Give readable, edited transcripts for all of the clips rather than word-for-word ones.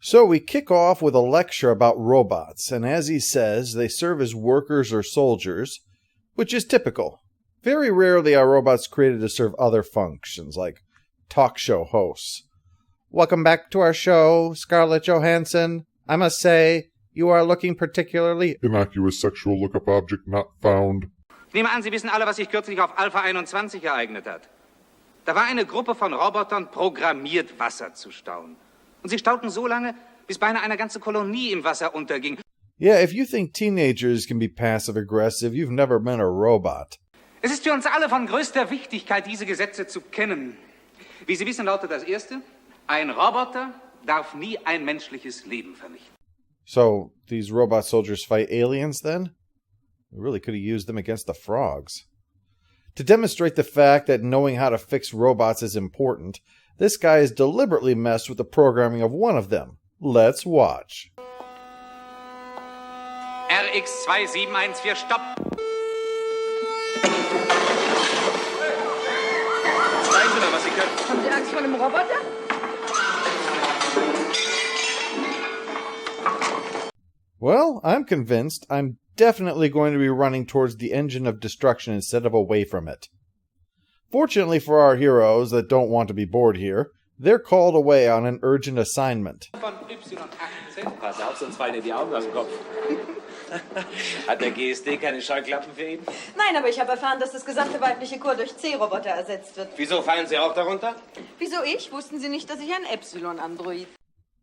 So we kick off with a lecture about robots, and as he says, they serve as workers or soldiers, which is typical. Very rarely are robots created to serve other functions, like talk show hosts. Welcome back to our show, Scarlett Johansson. I must say, you are looking particularly... Innocuous sexual lookup object not found. Ich nehme an, Sie wissen alle, was sich kürzlich auf Alpha 21 ereignet hat. Da war eine Gruppe von Robotern programmiert, Wasser zu stauen. Und sie stauten so lange, bis beinahe eine ganze Kolonie im Wasser unterging. Yeah, if you think teenagers can be passive-aggressive, you've never been a robot. Es ist für uns alle von größter Wichtigkeit, diese Gesetze zu kennen. Wie Sie wissen, lautet das erste: Ein Roboter darf nie ein menschliches Leben vernichten. So, these robot soldiers fight aliens, then? We really could have used them against the frogs. To demonstrate the fact that knowing how to fix robots is important, this guy has deliberately messed with the programming of one of them. Let's watch. RX-2714, stopp! Zeigen Sie mal, was Sie können. Haben Sie Angst vor einem Roboter? Well, I'm convinced I'm definitely going to be running towards the engine of destruction instead of away from it. Fortunately for our heroes that don't want to be bored here, they're called away on an urgent assignment. Von Y18. Pass auf, sonst fallen dir die Augen aus dem Kopf. Hat der GSD keine Scheuklappen für ihn? Nein, aber ich habe erfahren, dass das gesamte weibliche Korps durch C-Roboter ersetzt wird. Wieso fallen Sie auch darunter? Wieso ich? Wussten Sie nicht, dass ich ein Epsilon-Android...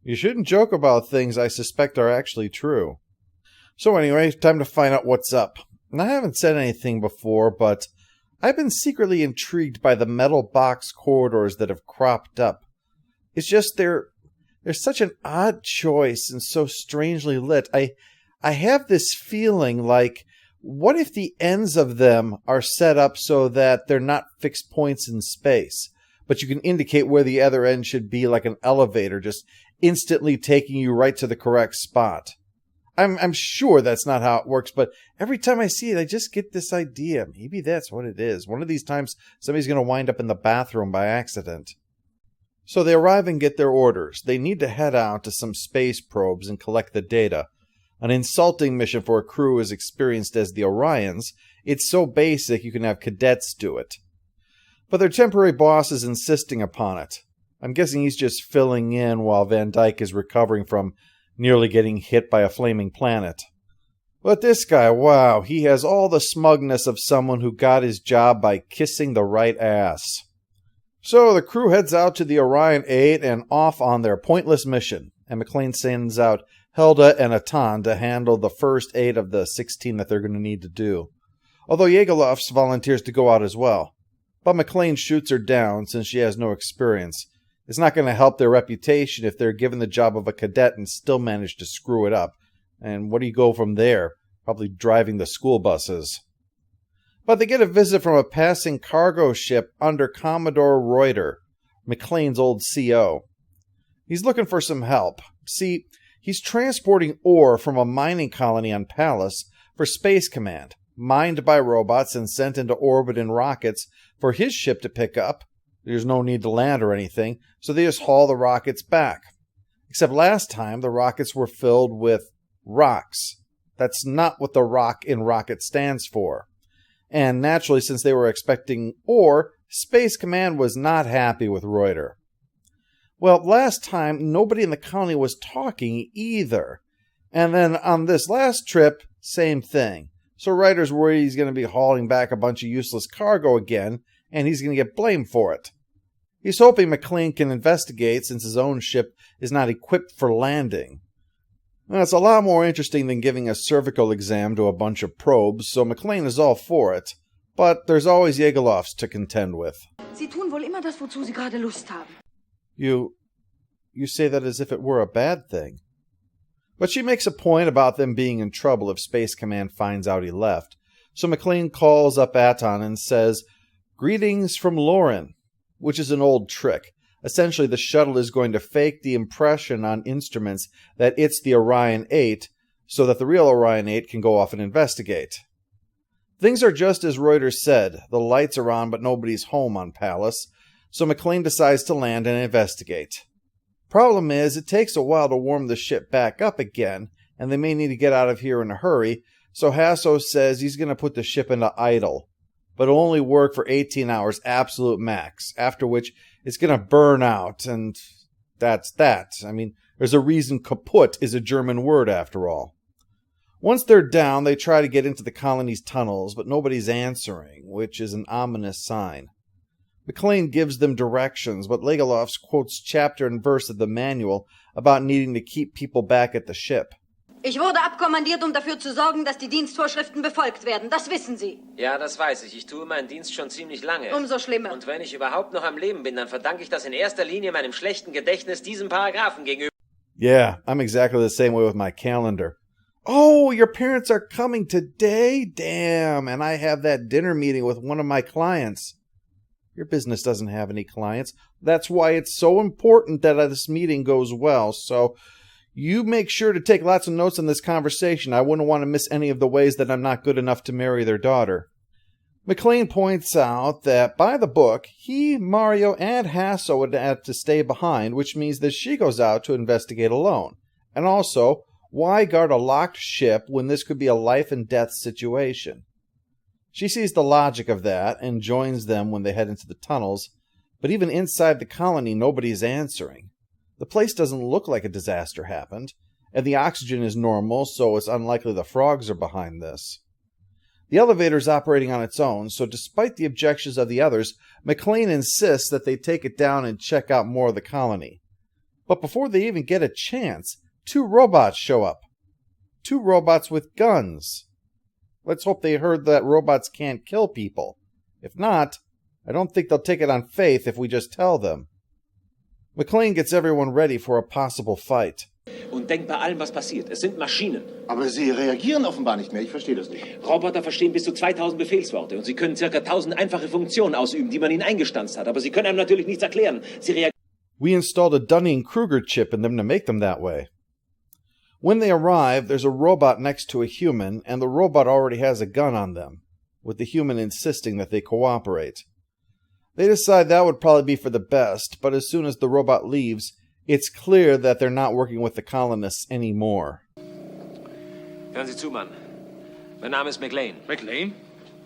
You shouldn't joke about things I suspect are actually true. So anyway, time to find out what's up. And I haven't said anything before, but I've been secretly intrigued by the metal box corridors that have cropped up. It's just they're such an odd choice and so strangely lit. I have this feeling like, what if the ends of them are set up so that they're not fixed points in space, but you can indicate where the other end should be, like an elevator, just instantly taking you right to the correct spot. I'm sure that's not how it works, but every time I see it, I just get this idea. Maybe that's what it is. One of these times, somebody's going to wind up in the bathroom by accident. So they arrive and get their orders. They need to head out to some space probes and collect the data. An insulting mission for a crew as experienced as the Orions. It's so basic you can have cadets do it. But their temporary boss is insisting upon it. I'm guessing he's just filling in while Van Dyke is recovering from nearly getting hit by a flaming planet. But this guy, wow, he has all the smugness of someone who got his job by kissing the right ass. So the crew heads out to the Orion 8 and off on their pointless mission, and McClane sends out Helda and Atan to handle the first 8 of the 16 that they're going to need to do. Although Yegelovs volunteers to go out as well. But McClane shoots her down since she has no experience. It's not going to help their reputation if they're given the job of a cadet and still manage to screw it up. And what do you go from there? Probably driving the school buses. But they get a visit from a passing cargo ship under Commodore Reuter, McClane's old CO. He's looking for some help. See, he's transporting ore from a mining colony on Pallas for Space Command, mined by robots and sent into orbit in rockets for his ship to pick up. There's no need to land or anything, so they just haul the rockets back. Except last time, the rockets were filled with rocks. That's not what the rock in rocket stands for. And naturally, since they were expecting ore, Space Command was not happy with Reuter. Well, last time, nobody in the colony was talking either. And then on this last trip, same thing. So Reuter's worried he's going to be hauling back a bunch of useless cargo again, and he's going to get blamed for it. He's hoping McClane can investigate since his own ship is not equipped for landing. Well, it's a lot more interesting than giving a cervical exam to a bunch of probes, so McClane is all for it. But there's always Yegelovs to contend with. Sie tun wohl immer das, wozu Sie gerade Lust haben. You say that as if it were a bad thing. But she makes a point about them being in trouble if Space Command finds out he left. So McClane calls up Atan and says, "Greetings from Lauren," which is an old trick. Essentially, the shuttle is going to fake the impression on instruments that it's the Orion 8 so that the real Orion 8 can go off and investigate. Things are just as Reuter said. The lights are on, but nobody's home on Pallas, so McClane decides to land and investigate. Problem is, it takes a while to warm the ship back up again, and they may need to get out of here in a hurry, so Hasso says he's going to put the ship into idle. But it'll only work for 18 hours absolute max, after which it's going to burn out, and that's that. I mean, there's a reason kaputt is a German word after all. Once they're down, they try to get into the colony's tunnels, but nobody's answering, which is an ominous sign. McLean gives them directions, but Legolas quotes chapter and verse of the manual about needing to keep people back at the ship. Ich wurde abkommandiert, dafür zu sorgen, dass die Dienstvorschriften befolgt werden. Das wissen Sie. Ja, das weiß ich. Ich tue meinen Dienst schon ziemlich lange. Umso schlimmer. Und wenn ich überhaupt noch am Leben bin, dann verdanke ich das in erster Linie meinem schlechten Gedächtnis diesem Paragraphen gegenüber. Yeah, I'm exactly the same way with my calendar. Oh, your parents are coming today? Damn, and I have that dinner meeting with one of my clients. Your business doesn't have any clients. That's why it's so important that this meeting goes well, so you make sure to take lots of notes on this conversation. I wouldn't want to miss any of the ways that I'm not good enough to marry their daughter. McLean points out that by the book, he, Mario, and Hasso would have to stay behind, which means that she goes out to investigate alone. And also, why guard a locked ship when this could be a life-and-death situation? She sees the logic of that and joins them when they head into the tunnels, but even inside the colony, nobody's answering. The place doesn't look like a disaster happened, and the oxygen is normal, so it's unlikely the frogs are behind this. The elevator's operating on its own, so despite the objections of the others, McLean insists that they take it down and check out more of the colony. But before they even get a chance, 2 robots show up. 2 robots with guns. Let's hope they heard that robots can't kill people. If not, I don't think they'll take it on faith if we just tell them. McLean gets everyone ready for a possible fight. Und denkt bei allem, was passiert. Es sind Maschinen. Aber sie reagieren offenbar nicht mehr. Ich verstehe das nicht. Roboter verstehen bis zu 2000 Befehlsworte und sie können ca. 1000 einfache Funktionen ausüben, die man ihnen eingestanzt hat. Aber sie können einem natürlich nichts erklären. We installed a Dunning-Kruger chip in them to make them that way. When they arrive, there's a robot next to a human, and the robot already has a gun on them, with the human insisting that they cooperate. They decide that would probably be for the best, but as soon as the robot leaves, it's clear that they're not working with the colonists anymore. Hören Sie zu, Mann. Mein Name ist McLean. McLean?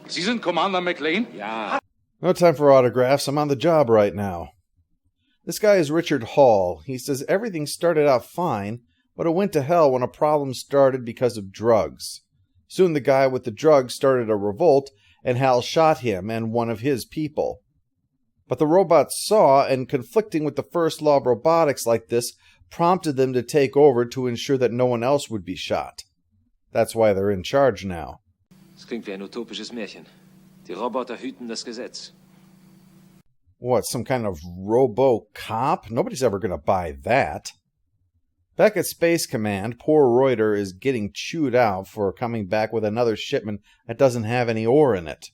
Sie sind Commander McLean? Ja. No time for autographs. I'm on the job right now. This guy is Richard Hall. He says everything started out fine, but it went to hell when a problem started because of drugs. Soon the guy with the drugs started a revolt, and Hal shot him and one of his people. But the robots saw, and conflicting with the first law of robotics like this, prompted them to take over to ensure that no one else would be shot. That's why they're in charge now. Das klingt wie ein utopisches Märchen. Die Roboter hüten das Gesetz. What, some kind of robo-cop? Nobody's ever going to buy that. Back at Space Command, poor Reuter is getting chewed out for coming back with another shipment that doesn't have any ore in it.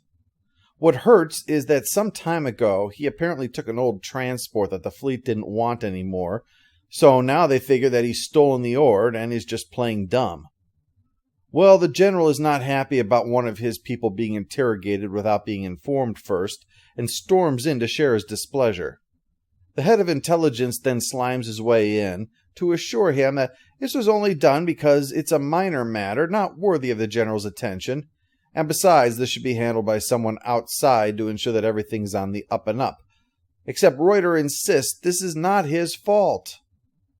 What hurts is that some time ago, he apparently took an old transport that the fleet didn't want anymore, so now they figure that he's stolen the ore and is just playing dumb. Well, the general is not happy about one of his people being interrogated without being informed first, and storms in to share his displeasure. The head of intelligence then slimes his way in to assure him that this was only done because it's a minor matter not worthy of the general's attention, and besides, this should be handled by someone outside to ensure that everything's on the up and up. Except Reuter insists this is not his fault.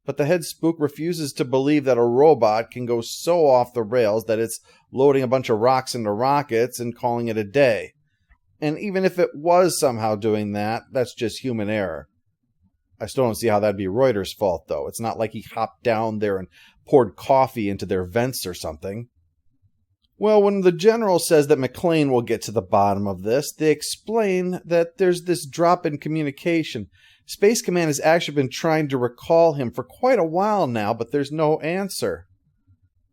But the head spook refuses to believe that a robot can go so off the rails that it's loading a bunch of rocks into rockets and calling it a day. And even if it was somehow doing that, that's just human error. I still don't see how that'd be Reuter's fault, though. It's not like he hopped down there and poured coffee into their vents or something. Well, when the general says that McLean will get to the bottom of this, they explain that there's this drop in communication. Space Command has actually been trying to recall him for quite a while now, but there's no answer.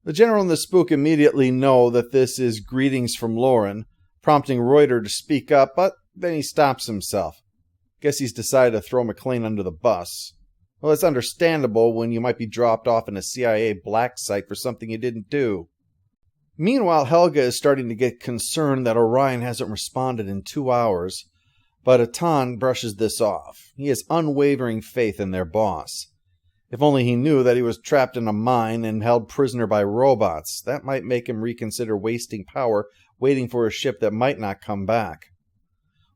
The general and the spook immediately know that this is greetings from Lauren, prompting Reuter to speak up, but then he stops himself. Guess he's decided to throw McLean under the bus. Well, it's understandable when you might be dropped off in a CIA black site for something you didn't do. Meanwhile, Helga is starting to get concerned that Orion hasn't responded in 2 hours, but Atan brushes this off. He has unwavering faith in their boss. If only he knew that he was trapped in a mine and held prisoner by robots. That might make him reconsider wasting power waiting for a ship that might not come back.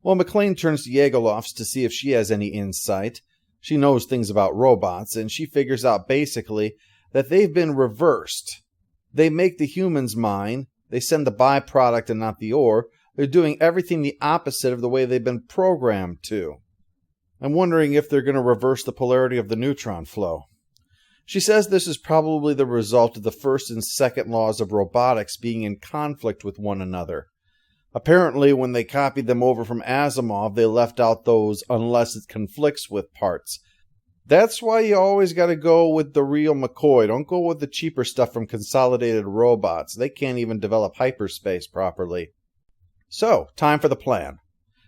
Well, McLean turns to Yegelovs to see if she has any insight. She knows things about robots, and she figures out basically that they've been reversed. They make the humans mine, they send the byproduct and not the ore. They're doing everything the opposite of the way they've been programmed to. I'm wondering if they're going to reverse the polarity of the neutron flow. She says this is probably the result of the first and second laws of robotics being in conflict with one another. Apparently, when they copied them over from Asimov, they left out those unless it conflicts with parts. That's why you always got to go with the real McCoy. Don't go with the cheaper stuff from Consolidated Robots. They can't even develop hyperspace properly. So, time for the plan.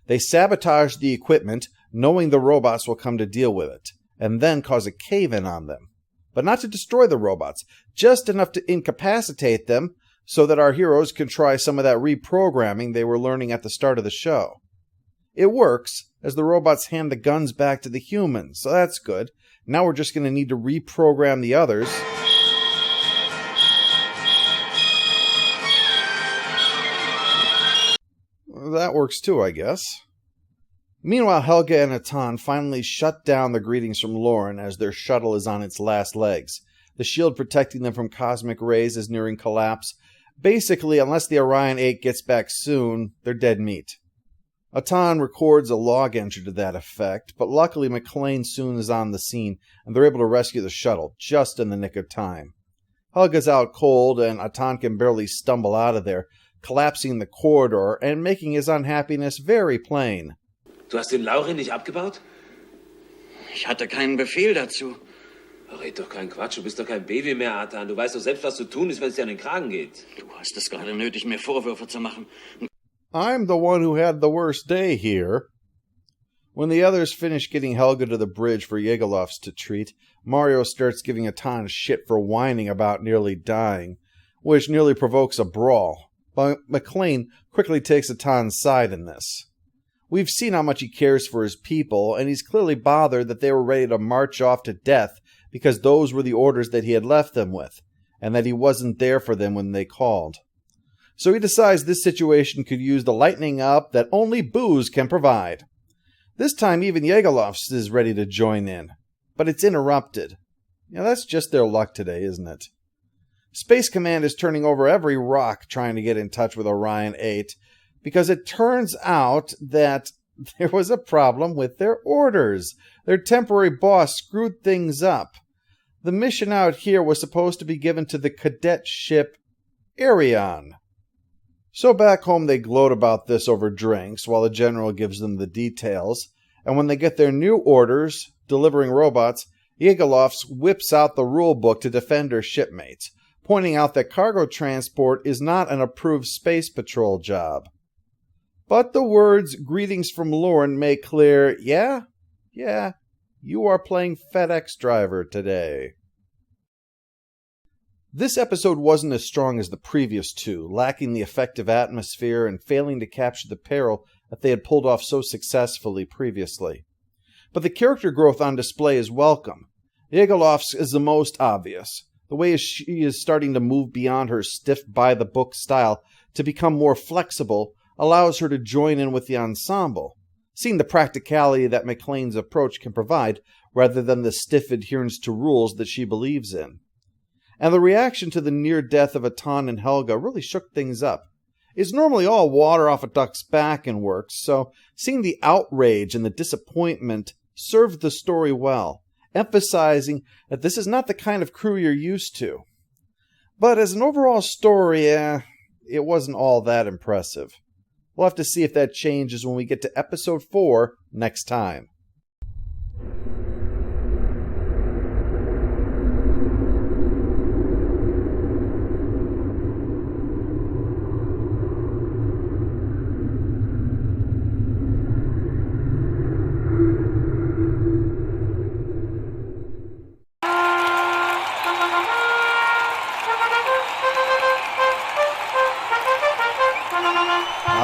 They sabotage the equipment, knowing the robots will come to deal with it, and then cause a cave-in on them. But not to destroy the robots, just enough to incapacitate them so that our heroes can try some of that reprogramming they were learning at the start of the show. It works, as the robots hand the guns back to the humans, so that's good. Now we're just going to need to reprogram the others. That works too, I guess. Meanwhile, Helga and Atan finally shut down the greetings from Lauren as their shuttle is on its last legs. The shield protecting them from cosmic rays is nearing collapse. Basically, unless the Orion 8 gets back soon, they're dead meat. Atan records a log entry to that effect, but luckily McLean soon is on the scene, and they're able to rescue the shuttle, just in the nick of time. Helga's out cold, and Atan can barely stumble out of there, collapsing the corridor and making his unhappiness very plain. Du hast den Laurin nicht abgebaut? Ich hatte keinen Befehl dazu. Red doch keinen Quatsch, du bist doch kein Baby mehr, Atan. Du weißt doch selbst, was zu tun ist, wenn es dir an den Kragen geht. Du hast es gerade nötig, mir Vorwürfe zu machen. I'm the one who had the worst day here. When the others finish getting Helga to the bridge for Yegelovs to treat, Mario starts giving Atan shit for whining about nearly dying, which nearly provokes a brawl. But McLean quickly takes Atan's side in this. We've seen how much he cares for his people, and he's clearly bothered that they were ready to march off to death because those were the orders that he had left them with, and that he wasn't there for them when they called. So he decides this situation could use the lightening up that only booze can provide. This time even Yegelovs is ready to join in, but it's interrupted. That's just their luck today, isn't it? Space Command is turning over every rock trying to get in touch with Orion 8, because it turns out that there was a problem with their orders. Their temporary boss screwed things up. The mission out here was supposed to be given to the cadet ship Orion. So back home they gloat about this over drinks while the general gives them the details, and when they get their new orders, delivering robots, Yegelovs whips out the rule book to defend her shipmates, pointing out that cargo transport is not an approved space patrol job. But the words "greetings from Lauren" make clear, yeah, you are playing FedEx driver today. This episode wasn't as strong as the previous two, lacking the effective atmosphere and failing to capture the peril that they had pulled off so successfully previously. But the character growth on display is welcome. Yegelovs is the most obvious. The way she is starting to move beyond her stiff by-the-book style to become more flexible allows her to join in with the ensemble, seeing the practicality that McLean's approach can provide rather than the stiff adherence to rules that she believes in. And the reaction to the near death of Atan and Helga really shook things up. It's normally all water off a duck's back and works, so seeing the outrage and the disappointment served the story well, emphasizing that this is not the kind of crew you're used to. But as an overall story, it wasn't all that impressive. We'll have to see if that changes when we get to episode 4 next time.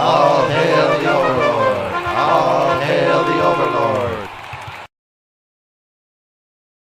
All hail your